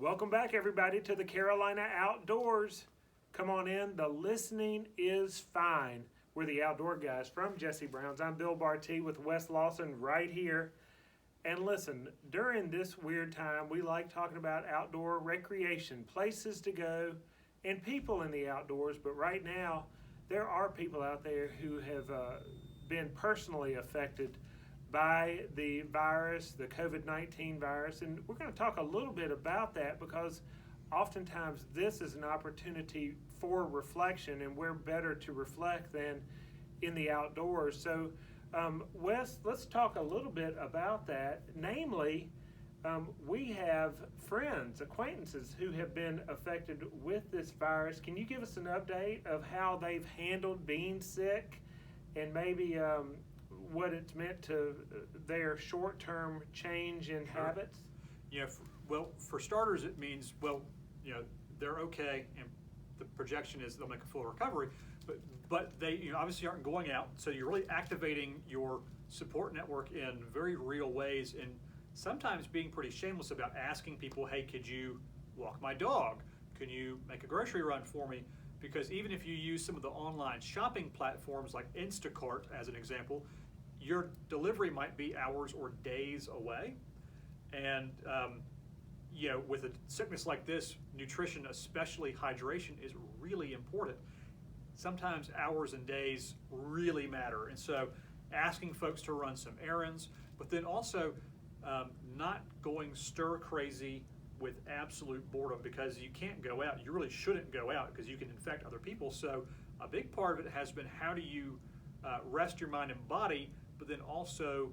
Welcome back, everybody, to the Carolina Outdoors. Come on in. The listening is fine. We're the outdoor guys from Jesse Brown's. I'm Bill Barty with Wes Lawson right here. And listen, during this weird time, we like talking about outdoor recreation, places to go, and people in the outdoors. But right now, there are people out there who have been personally affected by the virus, the COVID-19 virus, and we're going to talk a little bit about that because oftentimes this is an opportunity for reflection, and we're better to reflect than in the outdoors. So, Wes, let's talk a little bit about that. Namely, we have friends, acquaintances who have been affected with this virus. Can you give us an update of how they've handled being sick and maybe what it's meant to their short-term change in habits? Yeah, for starters, it means, they're okay, and the projection is they'll make a full recovery, but they obviously aren't going out, so you're really activating your support network in very real ways, and sometimes being pretty shameless about asking people, hey, could you walk my dog? Can you make a grocery run for me? Because even if you use some of the online shopping platforms like Instacart as an example, your delivery might be hours or days away. And, with a sickness like this, nutrition, especially hydration, is really important. Sometimes hours and days really matter. And so asking folks to run some errands, but then also not going stir crazy with absolute boredom, because you can't go out. You really shouldn't go out because you can infect other people. So a big part of it has been, how do you rest your mind and body, but then also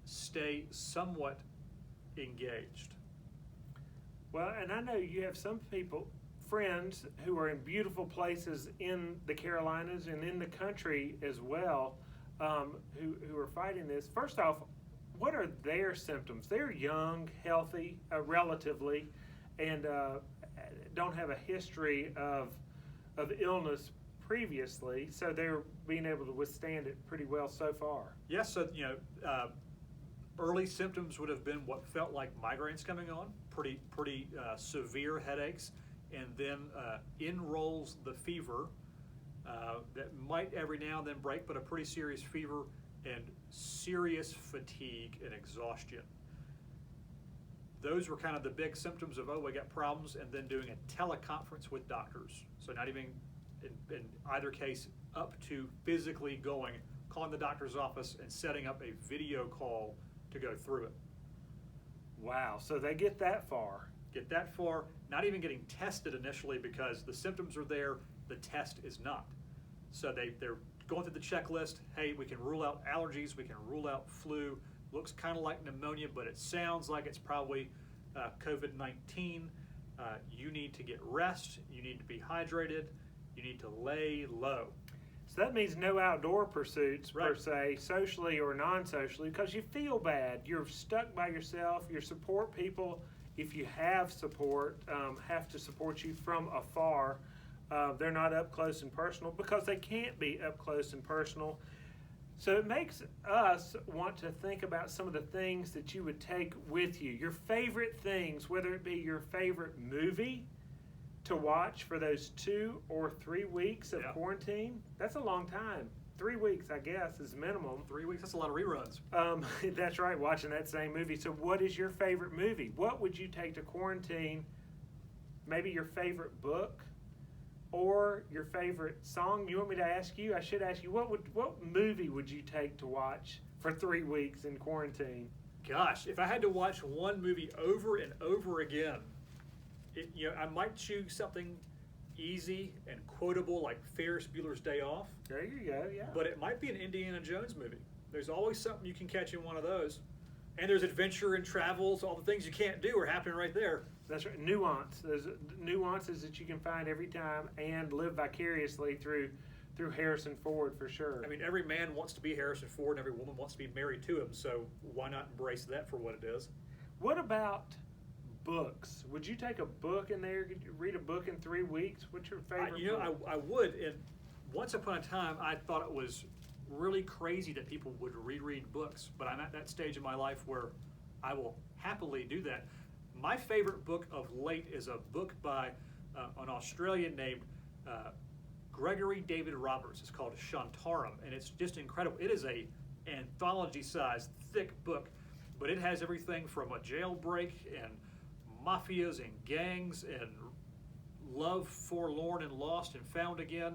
stay somewhat engaged? Well, and I know you have some people, friends, who are in beautiful places in the Carolinas and in the country as well, who are fighting this. First off, what are their symptoms? They're young, healthy, relatively, and don't have a history of illness previously, so they're being able to withstand it pretty well so far. Yes, so early symptoms would have been what felt like migraines coming on, pretty severe headaches, and then in rolls the fever that might every now and then break, but a pretty serious fever and serious fatigue and exhaustion. Those were kind of the big symptoms of, we got problems, and then doing a teleconference with doctors. So not even in either case up to physically calling the doctor's office and setting up a video call to go through it. Wow, so they get that far. Not even getting tested initially because the symptoms are there, the test is not. So they're going through the checklist. Hey, we can rule out allergies, we can rule out flu. Looks kind of like pneumonia, but it sounds like it's probably COVID-19. You need to get rest, you need to be hydrated, you need to lay low. So that means no outdoor pursuits, right, per se, socially or non-socially, because you feel bad. You're stuck by yourself. Your support people, if you have support, have to support you from afar. They're not up close and personal because they can't be up close and personal. So it makes us want to think about some of the things that you would take with you. Your favorite things, whether it be your favorite movie to watch for those 2 or 3 weeks of quarantine. That's a long time. 3 weeks, I guess, is minimum. 3 weeks, that's a lot of reruns. That's right, watching that same movie. So what is your favorite movie? What would you take to quarantine? Maybe your favorite book or your favorite song? You want me to ask you? I should ask you, what movie would you take to watch for 3 weeks in quarantine? Gosh, if I had to watch one movie over and over again, I might choose something easy and quotable like Ferris Bueller's Day Off. There you go, yeah. But it might be an Indiana Jones movie. There's always something you can catch in one of those. And there's adventure and travels. All the things you can't do are happening right there. That's right. Nuance. There's nuances that you can find every time and live vicariously through Harrison Ford, for sure. I mean, every man wants to be Harrison Ford and every woman wants to be married to him. So why not embrace that for what it is? What about books? Would you take a book in there? Could you read a book in 3 weeks? What's your favorite book? I would. And once upon a time, I thought it was really crazy that people would reread books. But I'm at that stage in my life where I will happily do that. My favorite book of late is a book by an Australian named Gregory David Roberts. It's called Shantaram, and it's just incredible. It is a anthology-sized, thick book, but it has everything from a jailbreak and mafias and gangs and love forlorn and lost and found again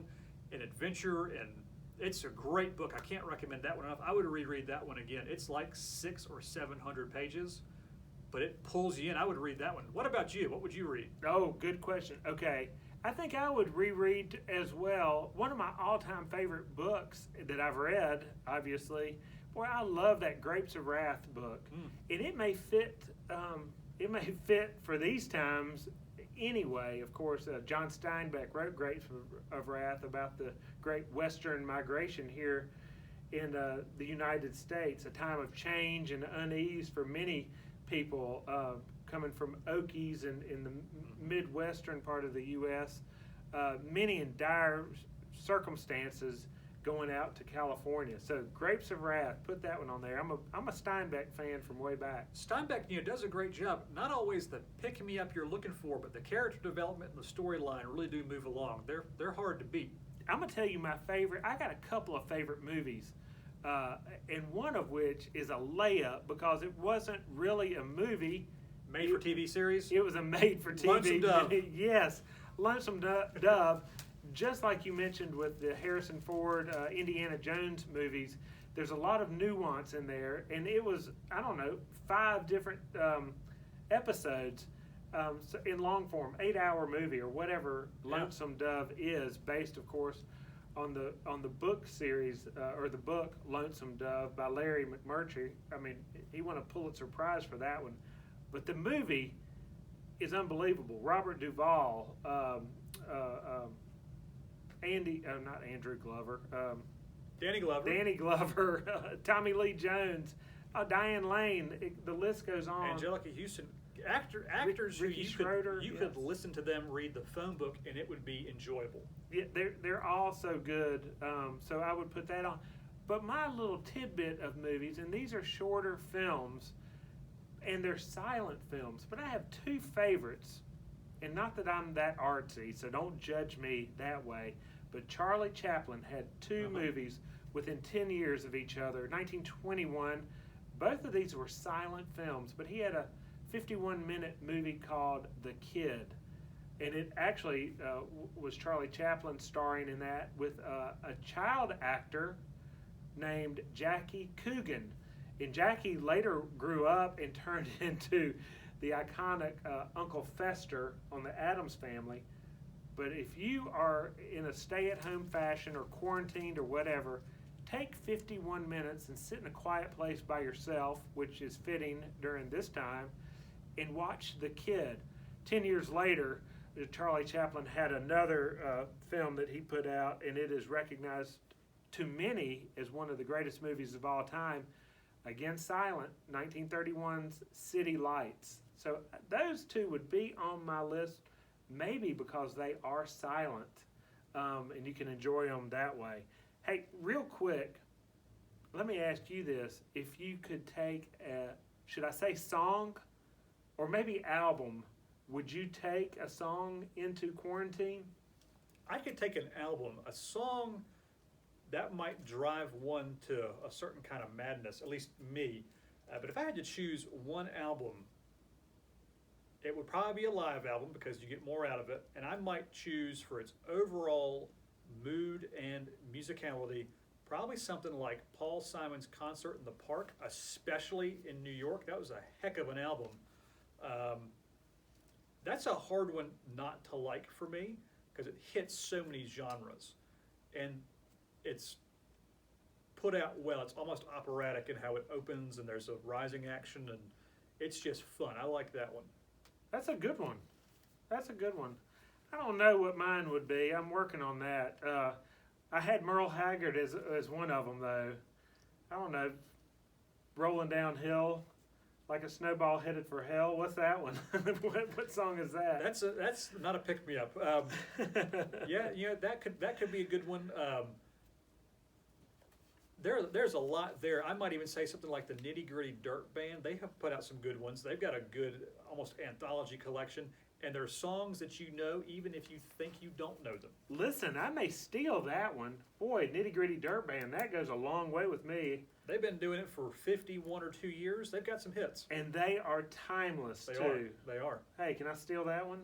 and adventure, and it's a great book. I can't recommend that one enough. I would reread that one again. It's like 600 or 700 pages, but it pulls you in. I would read that one. What about you? What would you read? Oh, good question. Okay. I think I would reread as well. One of my all-time favorite books that I've read, obviously, boy, I love that Grapes of Wrath book. And it may fit for these times anyway. Of course, John Steinbeck wrote Grapes of Wrath about the great Western migration here in the United States, a time of change and unease for many people coming from Okies in the Midwestern part of the U.S., many in dire circumstances going out to California. So Grapes of Wrath, put that one on there. I'm a Steinbeck fan from way back. Steinbeck, does a great job. Not always the pick-me-up you're looking for, but the character development and the storyline really do move along. They're hard to beat. I'm going to tell you my favorite. I got a couple of favorite movies, and one of which is a layup because it wasn't really a movie. Made-for-TV series? It was a made-for-TV. Lonesome Dove. Yes, Lonesome Dove. Just like you mentioned with the Harrison Ford, Indiana Jones movies, there's a lot of nuance in there, and it was, 5 different episodes so in long form, 8-hour movie or whatever Lonesome Dove is, based, of course, on the book series or the book Lonesome Dove by Larry McMurtry. I mean, he won a Pulitzer Prize for that one. But the movie is unbelievable. Robert Duvall, not Andrew Glover. Danny Glover. Danny Glover, Tommy Lee Jones, Diane Lane. The list goes on. Angelica Houston. Actors who Ricky you Schroeder, could listen to them read the phone book and it would be enjoyable. Yeah, they're all so good. So I would put that on. But my little tidbit of movies, and these are shorter films, and they're silent films, but I have 2 favorites, and not that I'm that artsy, so don't judge me that way, but Charlie Chaplin had 2 movies within 10 years of each other. 1921, both of these were silent films, but he had a 51-minute movie called The Kid, and it actually was Charlie Chaplin starring in that with a child actor named Jackie Coogan. And Jackie later grew up and turned into the iconic Uncle Fester on the Addams Family. But if you are in a stay-at-home fashion or quarantined or whatever, take 51 minutes and sit in a quiet place by yourself, which is fitting during this time, and watch The Kid. 10 years later, Charlie Chaplin had another film that he put out, and it is recognized to many as one of the greatest movies of all time. Again, silent, 1931's City Lights. So those 2 would be on my list, maybe because they are silent, and you can enjoy them that way. Hey, real quick, let me ask you this. If you could take should I say song or maybe album, would you take a song into quarantine? I could take an album. A song, that might drive one to a certain kind of madness, at least me. But if I had to choose one album, it would probably be a live album because you get more out of it. And I might choose for its overall mood and musicality, probably something like Paul Simon's Concert in the Park, especially in New York. That was a heck of an album. That's a hard one not to like for me because it hits so many genres. And it's put out well. It's almost operatic in how it opens, and there's a rising action, and it's just fun. I like that one. That's a good one. That's a good one. I don't know what mine would be. I'm working on that. I had Merle Haggard as one of them, though. I don't know. Rolling Downhill like a snowball headed for hell. What's that one? what song is that? That's not a pick me up. Yeah, that could be a good one. there's a lot there. I might even say something like the Nitty Gritty Dirt Band. They have put out some good ones. They've got a good, almost anthology collection, and there are songs that you know even if you think you don't know them. Listen, I may steal that one. Boy, Nitty Gritty Dirt Band, that goes a long way with me. They've been doing it for 51 or 2 years. They've got some hits. And they are timeless, They too. are. They are. Hey, can I steal that one?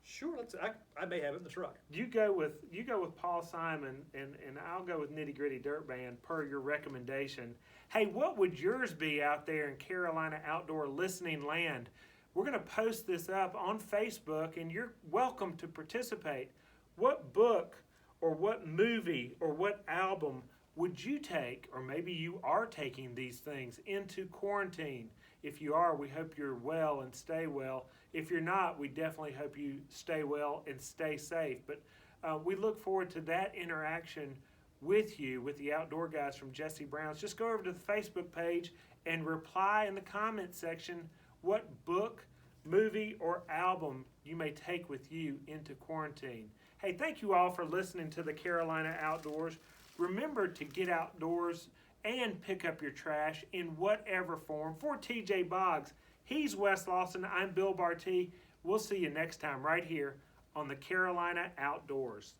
Sure, I may have it in the truck. You go with Paul Simon, and I'll go with Nitty Gritty Dirt Band per your recommendation. Hey, what would yours be out there in Carolina outdoor listening land? We're going to post this up on Facebook, and you're welcome to participate. What book or what movie or what album would you take, or maybe you are taking these things into quarantine? If you are, we hope you're well and stay well. If you're not, we definitely hope you stay well and stay safe. But we look forward to that interaction with you, with the outdoor guys from Jesse Brown's. Just go over to the Facebook page and reply in the comment section what book, movie, or album you may take with you into quarantine. Hey, thank you all for listening to the Carolina Outdoors. Remember to get outdoors and pick up your trash in whatever form. For TJ Boggs, he's Wes Lawson, I'm Bill Barty. We'll see you next time right here on the Carolina Outdoors.